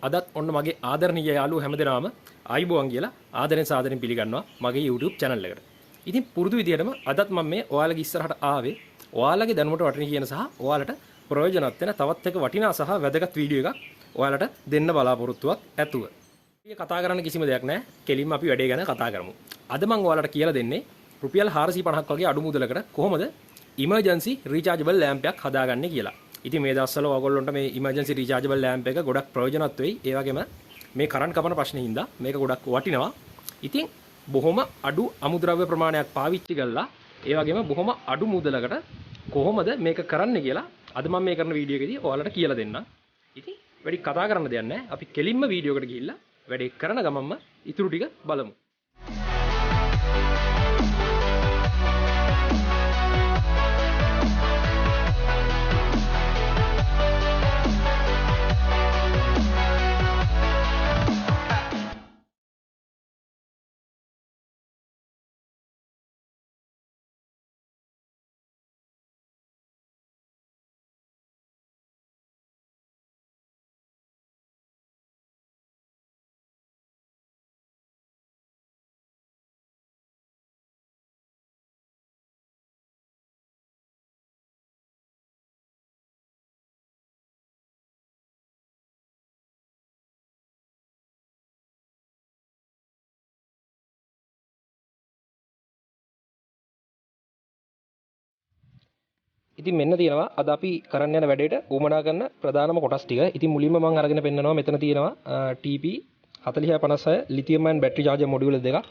අදත් ඔන්න මගේ ආදරණීය යාළුවෝ හැමදෙනාම ආයිබෝවන් කියලා ආදරෙන් සාදරෙන් පිළිගන්නවා මගේ YouTube channel එකට. ඉතින් පුරුදු විදියටම අදත් මම මේ ඔයාලගේ ඉස්සරහට ආවේ ඔයාලගේ දැනුමට වටින කියන සහ ඔයාලට ප්‍රයෝජනවත් වෙන තවත් එක වටිනා සහ වැදගත් වීඩියෝ එකක් ඔයාලට දෙන්න බලාපොරොත්තුවක් ඇතුව. මේ කතා කරන්න කිසිම දෙයක් නැහැ. කෙලින්ම අපි වැඩේ ගැන කතා කරමු. අද මම ඔයාලට කියලා දෙන්නේ රුපියල් 450ක් වගේ අඩු මුදලකට කොහොමද emergency rechargeable lamp එකක් හදාගන්නේ කියලා. ඉතින් මේ දවස්වල ඔයගොල්ලන්ට මේ emergency rechargeable lamp එක ගොඩක් ප්‍රයෝජනවත් වෙයි. ඒ වගේම මේ කරන්ට් කපන ප්‍රශ්නේ හින්දා මේක ගොඩක් වටිනවා. ඉතින් බොහොම අඩු අමුද්‍රව්‍ය ප්‍රමාණයක් පාවිච්චි කරලා ඒ වගේම බොහොම අඩු මුදලකට කොහොමද මේක කරන්න කියලා අද මම මේ කරන වීඩියෝ එකේදී ඔයාලට කියලා දෙන්නම්. ඉතින් වැඩි කතා කරන්න දෙයක් නැහැ. අපි කෙලින්ම වීඩියෝ එකට ගිහිල්ලා වැඩේ කරන ගමන්ම ඉතුරු ටික බලමු. ඉතින් මෙන්න තියෙනවා අද අපි කරන්න යන වැඩේට උමනා කරන ප්‍රධානම කොටස් ටික. ඉතින් මුලින්ම මම අරගෙන පෙන්නනවා මෙතන තියෙනවා TP 4056 ලිතියම් අයන් බැටරි චාර්ජර් මොඩියුල දෙකක්.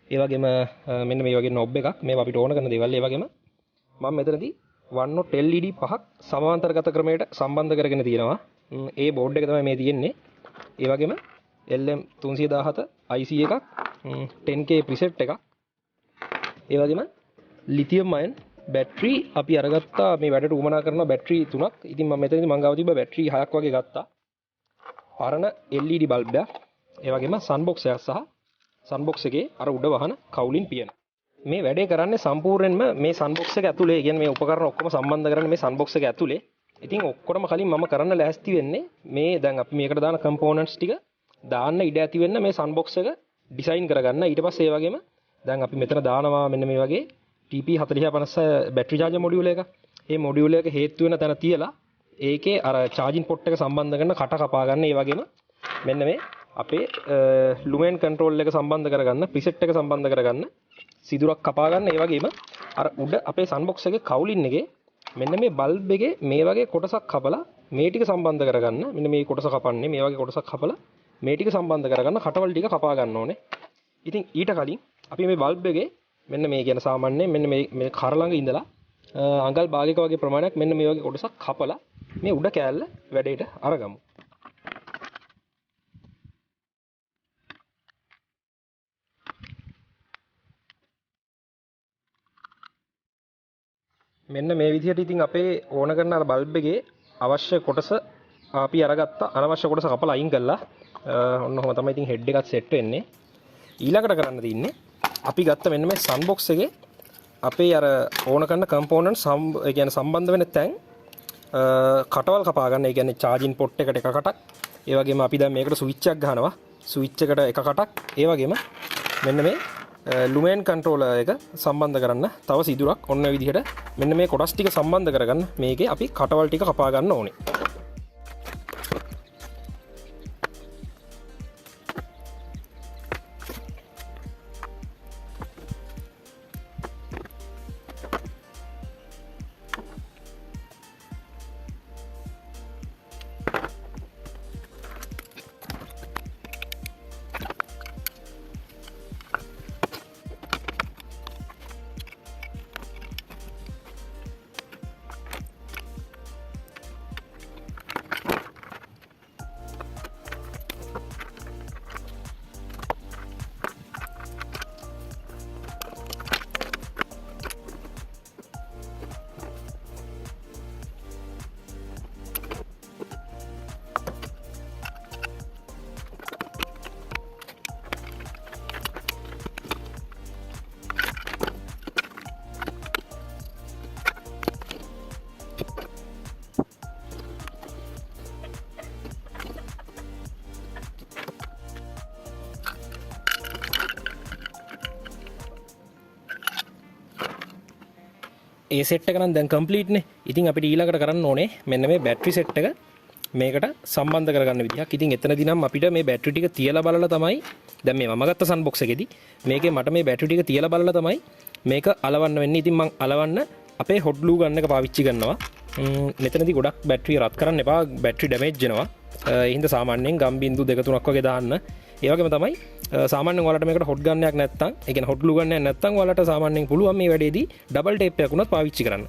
ඒ වගේම මෙන්න මේ වගේ නොබ් එකක්. මේවා අපිට ඕන කරන දේවල්. ඒ වගේම මම මෙතනදී one not LED පහක් සමාන්තරගත ක්‍රමයට සම්බන්ධ කරගෙන තියෙනවා. ඒ බෝඩ් එක තමයි මේ තියෙන්නේ. ඒ වගේම LM 317 IC එකක් 10K preset එකක්. ඒ වගේම ලිතියම් අයන් බැටරි අපි අරගත්තා මේ වැඩට උවමනා කරන බැටරි තුනක්. ඉතින් මම මෙතනදී මං ගාව තිබ්බ බැටරි 6ක් වගේ ගත්තා. පරණ LED බල්බ් එකක්. ඒ වගේම සන්බොක්ස් එකක් සහ සන්බොක්ස් එකේ අර උඩ වහන කවුලින් පියන. මේ වැඩේ කරන්නේ සම්පූර්ණයෙන්ම මේ සන්බොක්ස් එක ඇතුලේ. කියන්නේ මේ උපකරණ ඔක්කොම සම්බන්ධ කරන්නේ මේ සන්බොක්ස් එක ඇතුලේ. ඉතින් ඔක්කොටම කලින් මම කරන්න ලෑස්ති වෙන්නේ මේ දැන් අපි මේකට දාන කම්පෝනන්ට්ස් ටික දාන්න ඉඩ ඇති වෙන්න මේ සන්බොක්ස් එක ඩිසයින් කරගන්න. ඊට පස්සේ ඒ වගේම දැන් අපි මෙතන දානවා මෙන්න මේ වගේ TP 4056 බැටරි චාර්ජර් මොඩියුල එක. මේ මොඩියුල එක හේතු වෙන තැන තියලා ඒකේ අර චාර්ජින් පොට් එක සම්බන්ධ කරන කට කපා ගන්න. ඒ වගේම මෙන්න මේ අපේ ලුමෙන් කන්ට්‍රෝල් එක සම්බන්ධ කරගන්න, ප්‍රිසෙට් එක සම්බන්ධ කරගන්න, සිදුරක් කපා ගන්න. ඒ වගේම අර උඩ අපේ සන්බොක්ස් එකේ කවුලින් එකේ මෙන්න මේ බල්බ් එකේ මේ වගේ කොටසක් කපලා මේ ටික සම්බන්ධ කරගන්න. මෙන්න මේ කොටස කපන්නේ මේ වගේ කොටසක් කපලා මේ ටික සම්බන්ධ කරගන්න කටවල් ටික කපා ගන්න ඕනේ. ඉතින් ඊට කලින් අපි මේ බල්බ් එකේ මෙන්න මේ කියන සාමාන්‍යයෙන් මෙන්න මේ කර ළඟ ඉඳලා අඟල් භාගයක වගේ ප්‍රමාණයක් මෙන්න මේ වගේ කොටසක් කපලා මේ උඩ කෑල්ල වැඩේට අරගමු. මෙන්න මේ විදිහට ඉතින් අපේ ඕන කරන අර බල්බ් එකේ අවශ්‍ය කොටස අපි අරගත්තා. අනවශ්‍ය කොටස කපලා අයින් කළා. ඔන්න ඔහොම තමයි ඉතින් හෙඩ් එකත් සෙට් වෙන්නේ. ඊළඟට කරන්න තියෙන්නේ අපි ගත්ත මෙන්න මේ සන්බොක්ස් එකේ අපේ අර ඕන කරන කම්පෝනන්ට් ඒ කියන්නේ සම්බන්ධ වෙන තැන් කටවල් කපා ගන්න. ඒ කියන්නේ චාර්ජින් පොට් එකට එක කටක්. ඒ වගේම අපි දැන් මේකට ස්විච් එකක් ගහනවා. ස්විච් එකට එක කටක්. ඒ වගේම මෙන්න මේ ලුමෙන් කන්ට්‍රෝලර් එක සම්බන්ධ කරන්න තව සිදුරක් ඔන්න විදිහට මෙන්න මේ කොටස් ටික සම්බන්ධ කරගන්න. මේකේ අපි කටවල් ටික කපා ගන්න ඕනේ. ඒ සෙට් එක නම් දැන් කම්ප්ලීට් නේ. ඉතින් අපිට ඊළඟට කරන්න ඕනේ මෙන්න මේ බැටරි සෙට් එක මේකට සම්බන්ධ කරගන්න විදිහක්. ඉතින් එතනදී නම් අපිට මේ බැටරි ටික තියලා බලලා තමයි දැන් මේ මම ගත්ත සන් බොක්ස් එකේදී මේකේ මට මේ බැටරි ටික තියලා බලලා තමයි මේක අලවන්න වෙන්නේ. ඉතින් මම අලවන්න අපේ හොට් ග්ලූ ගන් එක පාවිච්චි කරනවා. මෙතනදී ගොඩක් බැටරි රත් කරන්න එපා. බැටරි ඩැමේජ් වෙනවා. ඒ හින්දා සාමාන්‍යයෙන් ගම් බින්දු 2-3ක් වගේ දාන්න. ඒ වගේම තමයි සාමාන්‍යයෙන් ඔයාලට මේකට හොට් ගන් එකක් නැත්නම් ඒ කියන්නේ හොට් ග්ලූ ගන් එකක් නැත්නම් ඔයාලට සාමාන්‍යයෙන් පුළුවන් මේ වැඩේදී ඩබල් ටේප් එකක් උනත් පාවිච්චි කරන්න.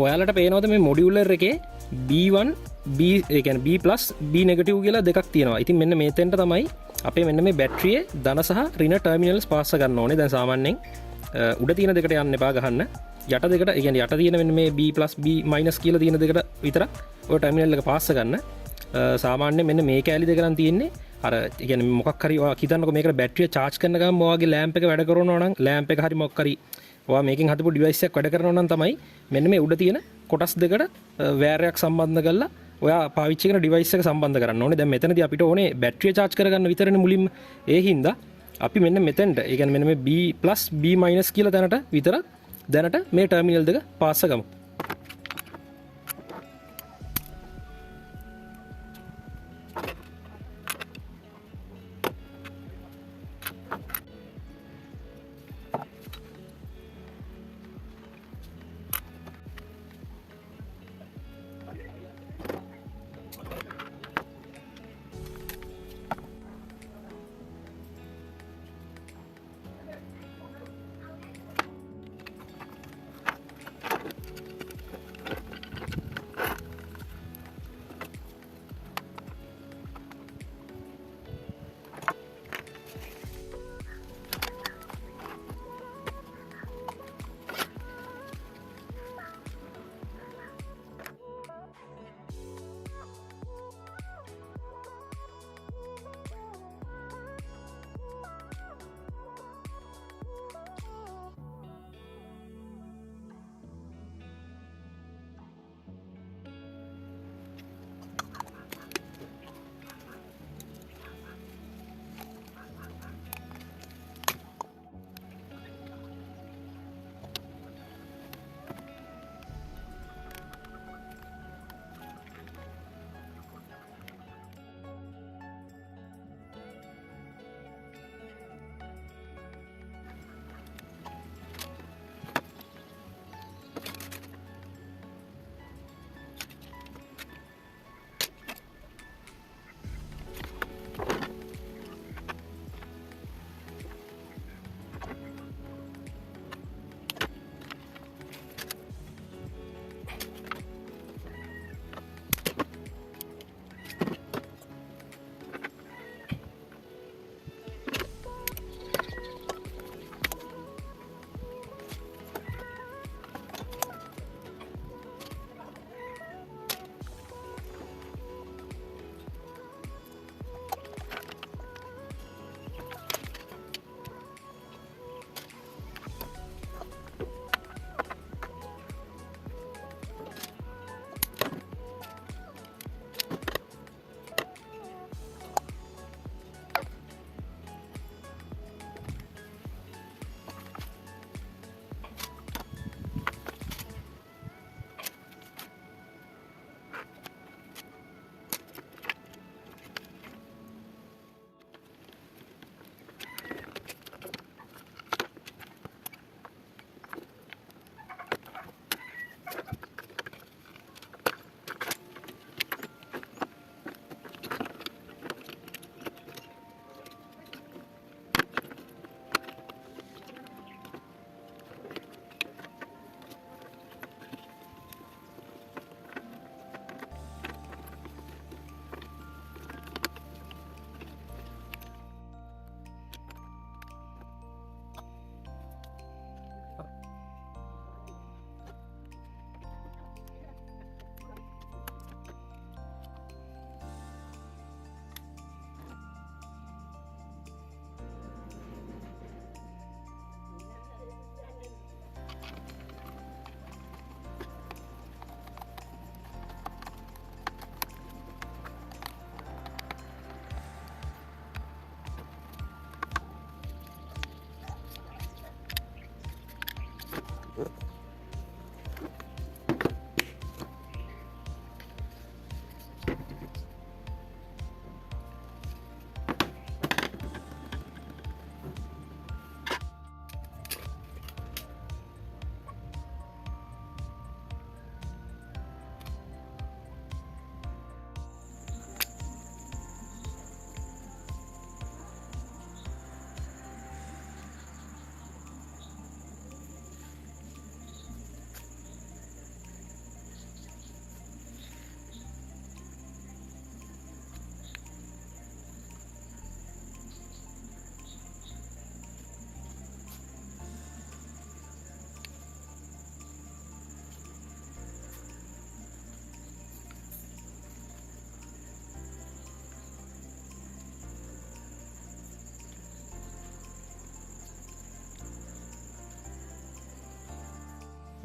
ඔයාලට පේනවද මේ මොඩියුලර් එකේ B1 B ඒ කියන්නේ B+ B නෙගටිව් කියලා දෙකක් තියෙනවා. ඉතින් මෙන්න මේතෙන්ට තමයි අපේ මෙන්න මේ බැටරියේ ධන සහ ඍණ ටර්මිනල්ස් පාස් ගන්න ඕනේ. දැන් සාමාන්‍යයෙන් උඩ තියෙන දෙකට යන්න එපා ගහන්න. යට දෙකට ඒ කියන්නේ යට තියෙන මෙන්න මේ B+ B- කියලා තියෙන දෙකට විතරක් ඔය ටර්මිනල් එක පාස් ගන්න. සාමාන්‍යයෙන් මෙන්න මේ කැලි දෙක නම් තියෙන්නේ අර ඒ කියන්නේ මොකක් හරි ඔයා හිතන්නකෝ මේකට බැටරිය charge කරන ගමන් ඔයාගේ ලෑම්ප් එක වැඩ කරනවා නම් ලෑම්ප් එක හරි මොකක් හරි ඔයා මේකෙන් හදපු ඩිවයිස් එකක් වැඩ කරනවා නම් තමයි මෙන්න මේ උඩ තියෙන කොටස් දෙකට වෑරයක් සම්බන්ධ කරලා ඔයා පාවිච්චි කරන ඩිවයිස් එක සම්බන්ධ කරන්න ඕනේ. දැන් මෙතනදී අපිට ඕනේ බැටරිය charge කරගන්න විතරනේ මුලින්ම. ඒ හින්දා අපි මෙන්න මෙතෙන්ට ඒ කියන්නේ මෙන්න මේ B+ B- කියලා දැනට විතර දැනට මේ ටර්මිනල් දෙක පාස් ගමු.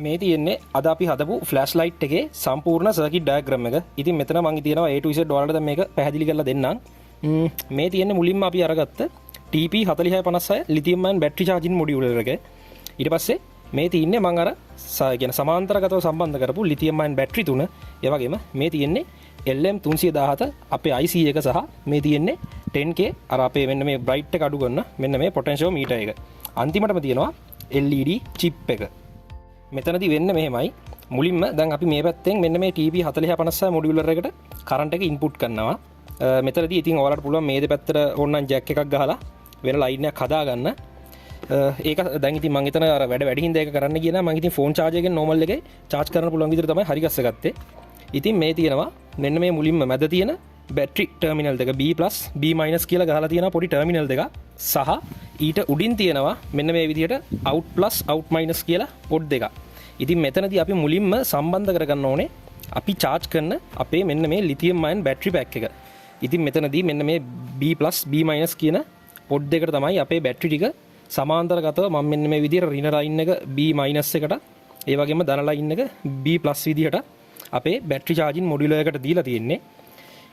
මේ තියෙන්නේ අද අපි හදපු ෆ්ලෑෂ් ලයිට් එකේ සම්පූර්ණ සර්කිට් ඩයග්‍රෑම් එක. ඉතින් මෙතන මම තියෙනවා A to Z ඔයාලට දැන් මේක පැහැදිලි කරලා දෙන්නම්. මේ තියෙන්නේ මුලින්ම අපි අරගත්ත TP4656 ලිතියම් අයන් බැටරි චාර්ජින් මොඩියුල් එක. ඊට පස්සේ මේ තියෙන්නේ මම අර කියන සමාන්තරගතව සම්බන්ධ කරපු ලිතියම් අයන් බැටරි තුන. ඒ වගේම මේ තියෙන්නේ LM317 අපේ IC එක සහ මේ තියෙන්නේ 10K අර අපේ මෙන්න මේ බ්‍රයිට් එක අඩු කරන මෙන්න මේ පොටෙන්ෂියෝ මීටර් එක. අන්තිමටම තියෙනවා LED chip එක. මෙතනදී වෙන්නේ මෙහෙමයි. මුලින්ම දැන් අපි මේ පැත්තෙන් මෙන්න මේ TP4656 මොඩියුලර් එකට කරන්ට් එක ඉන්පුට් කරනවා. මෙතනදී ඉතින් ඔයාලට පුළුවන් මේ දෙපැත්තට ඕනනම් ජැක් එකක් ගහලා වෙන ලයින් එකක් හදාගන්න. ඒක දැන් ඉතින් මම හිතන අර වැඩි හින්දා ඒක කරන්න කියන මම ඉතින් ෆෝන් charger එකෙන් normal එකේ charge කරන්න පුළුවන් විදිහට තමයි හරි ගස්ස ගත්තේ. ඉතින් මේ තියෙනවා මෙන්න මේ මුලින්ම මැද තියෙන බැටරි ටර්මිනල් දෙක B+ B- කියලා ගහලා තියෙනවා පොඩි ටර්මිනල් දෙක සහ ඊට උඩින් තියෙනවා මෙන්න මේ විදිහට out+ out- කියලා පොඩ් දෙක. ඉතින් මෙතනදී අපි මුලින්ම සම්බන්ධ කරගන්න ඕනේ අපි charge කරන අපේ මෙන්න මේ ලිතියම් අයන් බැටරි පැක් එක. ඉතින් මෙතනදී මෙන්න මේ B+ B- කියන පොඩ් දෙකට තමයි අපේ බැටරි ටික සමාන්තරගතව මම මෙන්න මේ විදිහට ඍණ ලයින් එක B- එකට ඒ වගේම ධන ලයින් එක B+ විදිහට අපේ බැටරි චාර්ජින් මොඩියුලර් එකට දීලා තියෙන්නේ.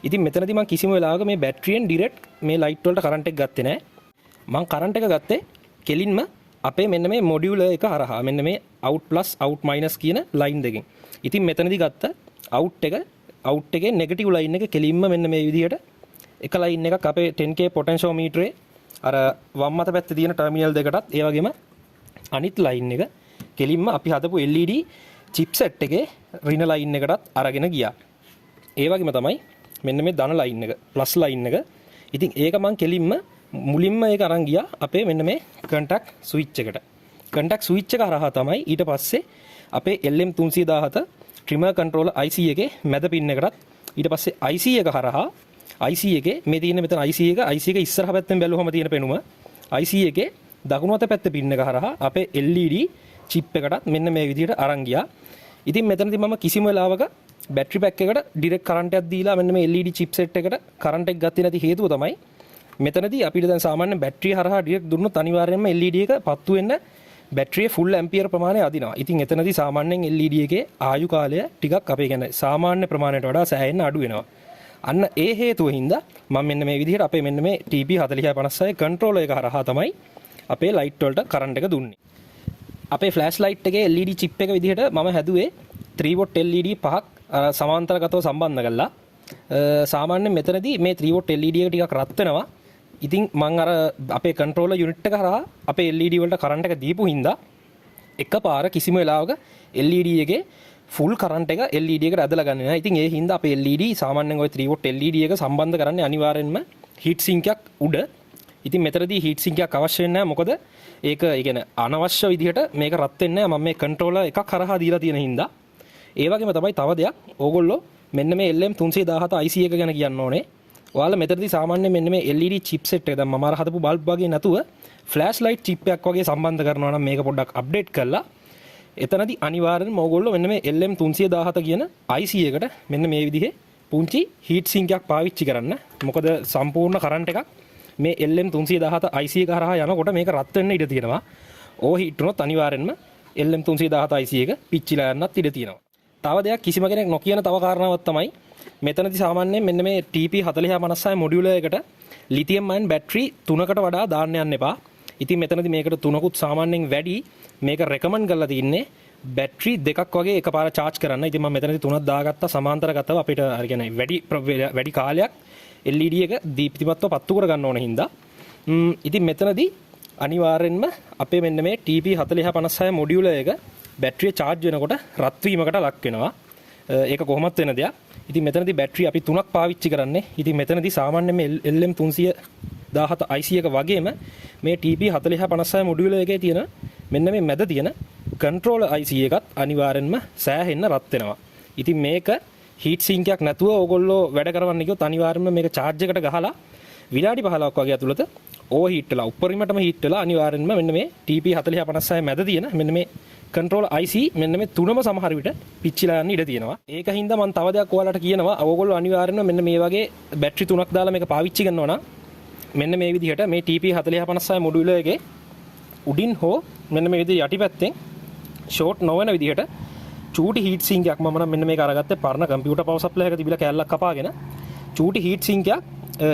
ඉතින් මෙතනදී මම කිසිම වෙලාවක මේ බැටරියෙන් ඩිරෙක්ට් මේ ලයිට් වලට කරන්ට් එක ගත්තේ නැහැ. මම කරන්ට් එක ගත්තේ කෙලින්ම අපේ මෙන්න මේ මොඩියුලර් එක හරහා මෙන්න මේ out+ out- කියන ලයින් දෙකෙන්. ඉතින් මෙතනදී ගත්ත out එකේ නෙගටිව් ලයින් එක කෙලින්ම මෙන්න මේ විදිහට එක ලයින් එකක් අපේ 10K පොටෙන්ෂියෝමීටරේ අර වම් අත පැත්තේ තියෙන ටර්මිනල් දෙකටත් ඒ වගේම අනිත් ලයින් එක කෙලින්ම අපි හදපු LED chipset එකේ ඍණ ලයින් එකටත් අරගෙන ගියා. ඒ වගේම තමයි මෙන්න මේ ධන ලයින් එක ප්ලස් ලයින් එක. ඉතින් ඒක මම කෙලින්ම මුලින්ම ඒක අරන් ගියා අපේ මෙන්න මේ කන්ටැක්ට් ස්විච් එකට. කන්ටැක්ට් ස්විච් එක හරහා තමයි ඊට පස්සේ අපේ LM317 trimmer controller IC එකේ මැද පින් එකටත් ඊට පස්සේ IC එක හරහා IC එකේ මේ තියෙන මෙතන IC එක ඉස්සරහ පැත්තෙන් බැලුවම තියෙන පෙනුම IC එකේ දකුණු අත පැත්තේ පින් එක හරහා අපේ LED chip එකටත් මෙන්න මේ විදිහට අරන් ගියා. ඉතින් මෙතනදී මම කිසිම වෙලාවක බැටරි පැක් එකට ඩිරෙක්ට් කරන්ට් එකක් දීලා මෙන්න මේ LED chipset එකට කරන්ට් එක ගත්තේ නැති හේතුව තමයි මෙතනදී අපිට දැන් සාමාන්‍ය බැටරිය හරහා ඩිරෙක්ට් දුන්නොත් අනිවාර්යයෙන්ම LED එක පත්තු වෙන්න බැටරියේ ෆුල් ඇම්පියර් ප්‍රමාණය අදිනවා. ඉතින් එතනදී සාමාන්‍යයෙන් LED එකේ ආයු කාලය ටිකක් අපේ කියන්නේ සාමාන්‍ය ප්‍රමාණයට වඩා සෑහෙන්න අඩු වෙනවා. අන්න ඒ හේතුව හින්දා මම මෙන්න මේ විදිහට අපේ මෙන්න මේ TP4656 කන්ට්‍රෝලර් එක හරහා තමයි අපේ ලයිට් වලට කරන්ට් එක දුන්නේ. අපේ ෆ්ලෑෂ් ලයිට් එකේ LED chip එක විදිහට මම හැදුවේ 3V LED පහක් සමාන්තරගතව සම්බන්ධ කරලා. සාමාන්‍යයෙන් මෙතනදී මේ 3V LED එක ටිකක් රත් වෙනවා. ඉතින් මම අර අපේ කන්ට්‍රෝලර් යුනිට් එක හරහා අපේ LED වලට කරන්ට් එක දීපු හින්දා එකපාර කිසිම වෙලාවක LED එකේ ෆුල් කරන්ට් එක LED එකට ඇදලා ගන්නේ නැහැ. ඉතින් ඒ හින්දා අපේ LED සාමාන්‍යයෙන් ওই 3V LED එක සම්බන්ධ කරන්නේ අනිවාර්යෙන්ම හීට් සින්ක් එකක් උඩ. ඉතින් මෙතනදී හීට් සින්ක් එකක් අවශ්‍ය වෙන්නේ නැහැ. මොකද ඒක කියන්නේ අනවශ්‍ය විදිහට මේක රත් වෙන්නේ නැහැ. මම මේ කන්ට්‍රෝලර් එකක් හරහා දීලා තියෙන හින්දා. ඒ වගේම තමයි තව දෙයක් ඕගොල්ලෝ මෙන්න මේ LM317 IC එක ගැන කියන්න ඕනේ. ඔයාලා මෙතනදී සාමාන්‍ය මෙන්න මේ LED chipset එක දැන් මම අර හදපු බල්බ් වගේ නැතුව ෆ්ලෑෂ් ලයිට් chip එකක් වගේ සම්බන්ධ කරනවා නම් මේක පොඩ්ඩක් අප්ඩේට් කරලා එතනදී අනිවාර්යෙන්ම ඕගොල්ලෝ මෙන්න මේ LM317 කියන IC එකට මෙන්න මේ විදිහේ පුංචි හීට් සින්ක් එකක් පාවිච්චි කරන්න. මොකද සම්පූර්ණ කරන්ට් එකක් මේ LM317 IC එක හරහා යනකොට මේක රත් වෙන්න ඉඩ තියෙනවා. ඕවර් හීට් වුණොත් අනිවාර්යෙන්ම LM317 IC එක පිච්චිලා යන්නත් ඉඩ තියෙනවා. තව දෙයක් කිසිම කෙනෙක් නොකියන තව කාරණාවක් තමයි මෙතනදී සාමාන්‍යයෙන් මෙන්න මේ TP4656 මොඩියුලර් එකට ලිතියම් අයන් බැටරි 3කට වඩා දාන්න යන්න එපා. ඉතින් මෙතනදී මේකට 3කුත් සාමාන්‍යයෙන් වැඩි. මේක රෙකමන්ඩ් කරලා තින්නේ බැටරි දෙකක් වගේ එකපාර charge කරන්න. ඉතින් මම මෙතනදී 3ක් දාගත්තා සමාන්තරගතව අපිට හරි කියන්නේ වැඩි කාලයක් LED එක දීප්තිමත්ව පත්තු කර ගන්න ඕන හින්දා. ඉතින් මෙතනදී අනිවාර්යෙන්ම අපේ මෙන්න මේ TP4656 මොඩියුලර් එක බැටරිය charge වෙනකොට රත් වීමකට ලක් වෙනවා. ඒක කොහොමත් වෙන දෙයක්. ඉතින් මෙතනදී බැටරි අපි 3ක් පාවිච්චි කරන්නේ. ඉතින් මෙතනදී සාමාන්‍යයෙන් LM317 IC එක වගේම මේ TP4656 මොඩියුලර් එකේ තියෙන මෙන්න මේ මැද තියෙන කන්ට්‍රෝලර් IC එකත් අනිවාර්යෙන්ම සෑහෙන්න රත් වෙනවා. ඉතින් මේක හීට් සින්ක් එකක් නැතුව ඕගොල්ලෝ වැඩ කරවන්න කිව්වොත් අනිවාර්යෙන්ම මේක charge එකට ගහලා විනාඩි 15ක් වගේ ඇතුළත ඕවර් හීට් වෙලා උඩරිමටම හීට් වෙලා අනිවාර්යෙන්ම මෙන්න මේ TP4656 මැද තියෙන මෙන්න මේ කන්ට්‍රෝල් IC මෙන්න මේ තුනම සමහර විට පිච්චිලා යන්න ඉඩ තියෙනවා. ඒක හින්දා මම තව දෙයක් ඔයාලට කියනවා. ඕගොල්ලෝ අනිවාර්යෙන්ම මෙන්න මේ වගේ බැටරි තුනක් දාලා මේක පාවිච්චි කරනවා නම් මෙන්න මේ විදිහට මේ TP4656 මොඩියුලර් එකේ උඩින් හෝ මෙන්න මේ විදිහට යටිපැත්තෙන් ෂෝට් නොවන විදිහට චූටි හීට් සිංක් එකක් මම නම් මෙන්න මේක අරගත්තේ පරණ කම්පියුටර් පවර් සප්ලයි එකක තිබිලා කෑල්ලක් කපාගෙන චූටි හීට් සිංක් එකක්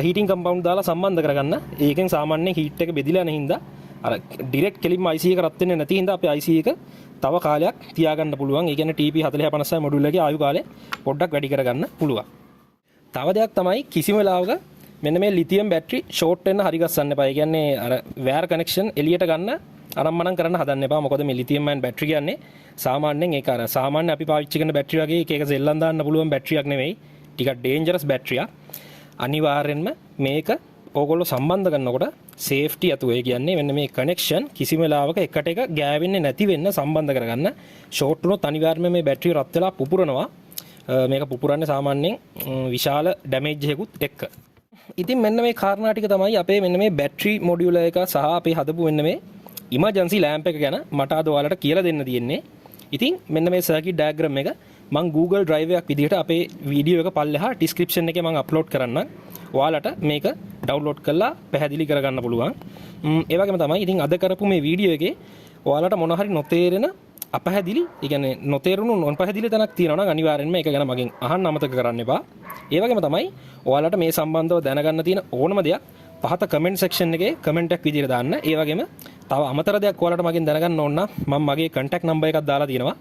හීටින් කම්පවුන්ඩ් දාලා සම්බන්ධ කරගන්න. ඒකෙන් සාමාන්‍යයෙන් හීට් එක බෙදිලා නැ හින්දා අර ඩිරෙක්ට් කෙලින්ම IC එක රත් වෙන්නේ නැති හින්දා අපේ IC එක තව කාලයක් තියාගන්න පුළුවන්. ඒ කියන්නේ TP 4050 මොඩියුල් එකේ ආයු කාලය පොඩ්ඩක් වැඩි කරගන්න පුළුවන්. තව දෙයක් තමයි කිසිම වෙලාවක මෙන්න මේ ලිතියම් බැටරි ෂෝට් වෙන්න හරි ගස්සන්න එපා. ඒ කියන්නේ අර වයර් කනෙක්ෂන් එළියට ගන්න අරම්මනම් කරන්න හදන්න එපා. මොකද මේ ලිතියම් අයන් බැටරි කියන්නේ සාමාන්‍යයෙන් ඒක අර සාමාන්‍ය අපි පාවිච්චි කරන බැටරි වගේ එක එක සෙල්ලම් දාන්න පුළුවන් බැටරියක් නෙවෙයි. ටිකක් ඩේන්ජරස් බැටරියක්. අනිවාර්යෙන්ම මේක ඕගොල්ලෝ සම්බන්ධ කරනකොට සේෆ්ටි අතුව ඒ කියන්නේ මෙන්න මේ කනෙක්ෂන් කිසිම වෙලාවක එකට එක ගෑවෙන්නේ නැති වෙන්න සම්බන්ධ කරගන්න. ෂෝට් වුණොත් අනිවාර්යයෙන්ම මේ බැටරිය රත් වෙලා පුපුරනවා. මේක පුපුරන්නේ සාමාන්‍යයෙන් විශාල ඩැමේජ් එකකුත් එක්ක. ඉතින් මෙන්න මේ කාරණා ටික තමයි අපේ මෙන්න මේ බැටරි මොඩියුල එක සහ අපේ හදපු මෙන්න මේ ඉමර්ජන්සි ලෑම්ප් එක ගැන මට අද ඔයාලට කියලා දෙන්න තියෙන්නේ. ඉතින් මෙන්න මේ සර්කිට් ඩයග්‍රෑම් එක මම Google Drive එකක් විදිහට අපේ වීඩියෝ එක පල්ලෙහා ඩිස්ක්‍රිප්ෂන් එකේ මම අප්ලෝඩ් කරන්නම්. ඔයාලට මේක ඩවුන්ලෝඩ් කරලා පැහැදිලි කරගන්න පුළුවන්. ඒ වගේම තමයි ඉතින් අද කරපු මේ වීඩියෝ එකේ ඔයාලට මොන හරි නොතේරෙන අපැහැදිලි, ඒ කියන්නේ නොතේරුණු නොපැහැදිලි තැනක් තියෙනවා නම් අනිවාර්යෙන්ම ඒක ගැන මගෙන් අහන්න අමතක කරන්න එපා. ඒ වගේම තමයි ඔයාලට මේ සම්බන්ධව දැනගන්න තියෙන ඕනම දෙයක් පහත කමෙන්ට් සෙක්ෂන් එකේ කමෙන්ට් එකක් විදිහට දාන්න. ඒ වගේම තව අමතර දෙයක් ඔයාලට මගෙන් දැනගන්න ඕන නම් මම මගේ contact number එකක් දාලා තියෙනවා.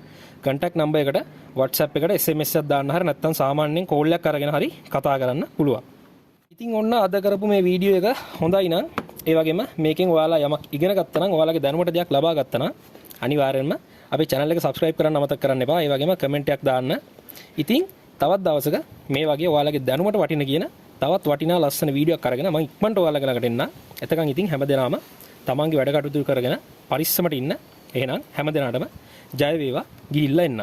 contact number එකට WhatsApp එකට SMS එකක් දාන්න හරි නැත්නම් සාමාන්‍යයෙන් කෝල් එකක් අරගෙන හරි කතා කරන්න පුළුවන්. ඉතින් ඔන්න අද කරපු මේ වීඩියෝ එක හොඳයි නම් ඒ වගේම මේකෙන් ඔයාලා යමක් ඉගෙන ගත්තා නම් ඔයාලගේ දැනුමට දෙයක් ලබා ගත්තා නම් අනිවාර්යෙන්ම අපේ channel එක subscribe කරන්න අමතක කරන්න එපා. ඒ වගේම comment එකක් දාන්න. ඉතින් තවත් දවසක මේ වගේ ඔයාලගේ දැනුමට වටින කියන තවත් වටිනා ලස්සන වීඩියෝ එකක් අරගෙන මම ඉක්මනට ඔයාලගේ ළඟට එන්න. එතකන් ඉතින් හැමදේනම තමන්ගේ වැඩ කටයුතු කරගෙන පරිස්සමට ඉන්න. එහෙනම් හැමදේනටම ජය වේවා. ගිහිල්ලා එන්න.